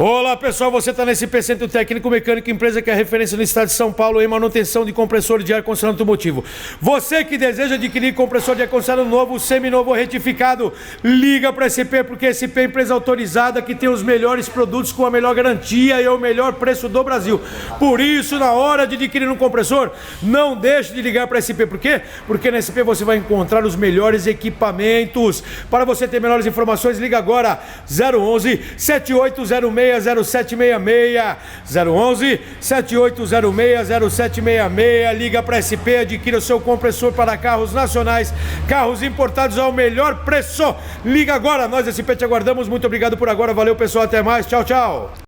Olá pessoal, você está nesse SP Centro Técnico Mecânico, empresa que é referência no estado de São Paulo em manutenção de compressor de ar-condicionado automotivo. Você que deseja adquirir compressor de ar-condicionado novo, seminovo ou retificado, liga para a SP, porque a SP é a empresa autorizada que tem os melhores produtos com a melhor garantia e o melhor preço do Brasil. Por isso, na hora de adquirir um compressor, não deixe de ligar para a SP. Por quê? Porque na SP você vai encontrar os melhores equipamentos. Para você ter melhores informações, liga agora 011 7806 0766 011 7806 0766. Liga para SP, adquira o seu compressor para carros nacionais, carros importados ao melhor preço. Liga agora, nós SP te aguardamos. Muito obrigado por agora, valeu pessoal, até mais, tchau, tchau.